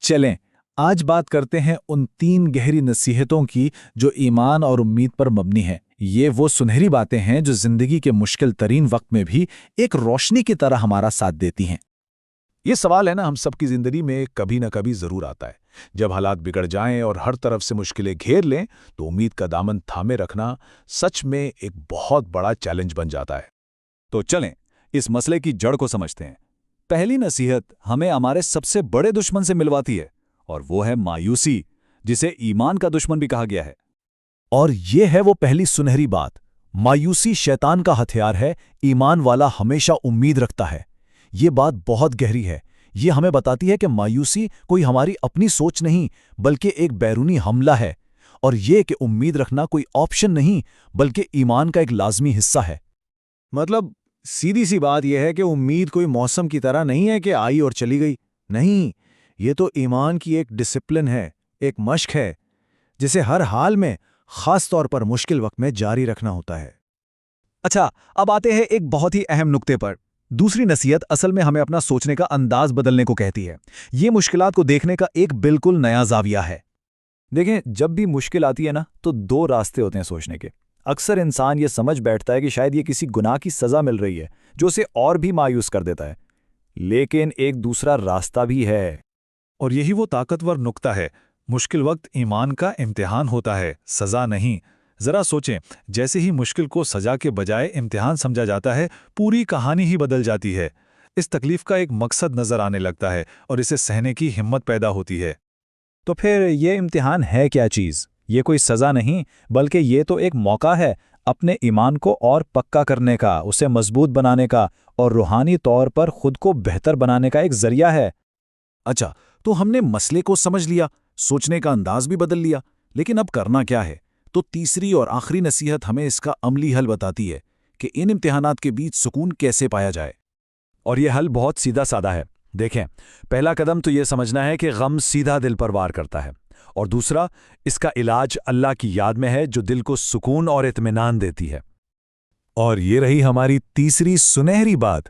चलें, आज बात करते हैं उन 3 गहरी नसीहतों की जो ईमान और उम्मीद पर मबनी है। ये वो सुनहरी बातें हैं जो जिंदगी के मुश्किल तरीन वक्त में भी एक रोशनी की तरह हमारा साथ देती हैं। ये सवाल है ना, हम सबकी जिंदगी में कभी ना कभी जरूर आता है। जब हालात बिगड़ जाएं और हर तरफ से मुश्किलें घेर लें तो उम्मीद का दामन थामे रखना सच में एक बहुत बड़ा चैलेंज बन जाता है। तो चलें इस मसले की जड़ को समझते हैं। पहली नसीहत हमें हमारे सबसे बड़े दुश्मन से मिलवाती है और वो है मायूसी, जिसे ईमान का दुश्मन भी कहा गया है। और ये है वो पहली सुनहरी बात। मायूसी शैतान का हथियार है, ईमान वाला हमेशा उम्मीद रखता है। ये बात बहुत गहरी है। ये हमें बताती है कि मायूसी कोई हमारी अपनी सोच नहीं बल्कि एक बैरूनी हमला है, और ये कि उम्मीद रखना कोई ऑप्शन नहीं बल्कि ईमान का एक लाजमी हिस्सा है। मतलब सीधी सी बात यह है कि उम्मीद कोई मौसम की तरह नहीं है कि आई और चली गई। नहीं, ये तो ईमान की एक डिसिप्लिन है, एक मश्क है, जिसे हर हाल में, खास तौर पर मुश्किल वक्त में जारी रखना होता है। अच्छा, अब आते हैं एक बहुत ही अहम नुक्ते पर। दूसरी नसीहत असल में हमें अपना सोचने का अंदाज बदलने को कहती है। ये मुश्किलात को देखने का एक बिल्कुल नया जाविया है। देखें, जब भी मुश्किल आती है ना, तो 2 रास्ते होते हैं सोचने के। अक्सर इंसान ये समझ बैठता है कि शायद ये किसी गुनाह की सज़ा मिल रही है, जो उसे और भी मायूस कर देता है। लेकिन एक दूसरा रास्ता भी है, और यही वो ताकतवर नुक्ता है। मुश्किल वक्त ईमान का इम्तिहान होता है, सज़ा नहीं। जरा सोचें, जैसे ही मुश्किल को सजा के बजाय इम्तिहान समझा जाता है, पूरी कहानी ही बदल जाती है। इस तकलीफ का एक मकसद नजर आने लगता है और इसे सहने की हिम्मत पैदा होती है। तो फिर ये इम्तिहान है क्या चीज़? ये कोई सज़ा नहीं, बल्कि ये तो एक मौका है अपने ईमान को और पक्का करने का, उसे मजबूत बनाने का और रूहानी तौर पर खुद को बेहतर बनाने का एक जरिया है। अच्छा, तो हमने मसले को समझ लिया, सोचने का अंदाज भी बदल लिया, लेकिन अब करना क्या है? तो तीसरी और आखिरी नसीहत हमें इसका अमली हल बताती है कि इन इम्तिहानात के बीच सुकून कैसे पाया जाए। और ये हल बहुत सीधा साधा है। देखें, पहला कदम तो ये समझना है कि गम सीधा दिल पर वार करता है, और दूसरा, इसका इलाज अल्लाह की याद में है जो दिल को सुकून और इत्मीनान देती है। और ये रही हमारी तीसरी सुनहरी बात।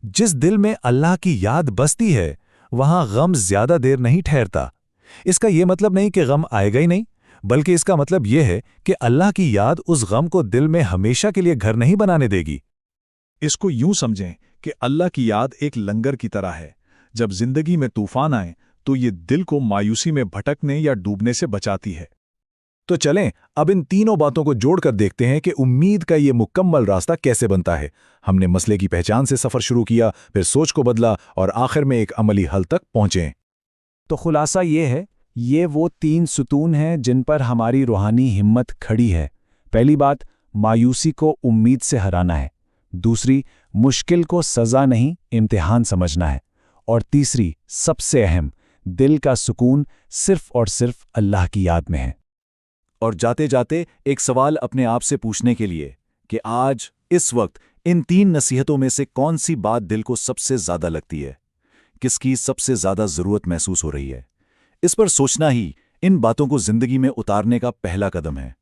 जिस दिल में अल्लाह की याद बसती है, वहां गम ज्यादा देर नहीं ठहरता। इसका यह मतलब नहीं कि गम आएगा ही नहीं, बल्कि इसका मतलब यह है कि अल्लाह की याद उस गम को दिल में हमेशा के लिए घर नहीं बनाने देगी। इसको यूं समझें कि अल्लाह की याद एक लंगर की तरह है। जब जिंदगी में तूफान आए तो ये दिल को मायूसी में भटकने या डूबने से बचाती है। तो चलें अब इन तीनों बातों को जोड़कर देखते हैं कि उम्मीद का ये मुकम्मल रास्ता कैसे बनता है। हमने मसले की पहचान से सफ़र शुरू किया, फिर सोच को बदला और आखिर में एक अमली हल तक पहुंचे। तो खुलासा ये है, ये वो 3 सुतून हैं जिन पर हमारी रूहानी हिम्मत खड़ी है। पहली बात, मायूसी को उम्मीद से हराना है। दूसरी, मुश्किल को सज़ा नहीं इम्तिहान समझना है। और तीसरी, सबसे अहम, दिल का सुकून सिर्फ और सिर्फ अल्लाह की याद में है। और जाते जाते एक सवाल अपने आप से पूछने के लिए कि आज इस वक्त इन 3 नसीहतों में से कौन सी बात दिल को सबसे ज्यादा लगती है, किसकी सबसे ज्यादा जरूरत महसूस हो रही है। इस पर सोचना ही इन बातों को जिंदगी में उतारने का पहला कदम है।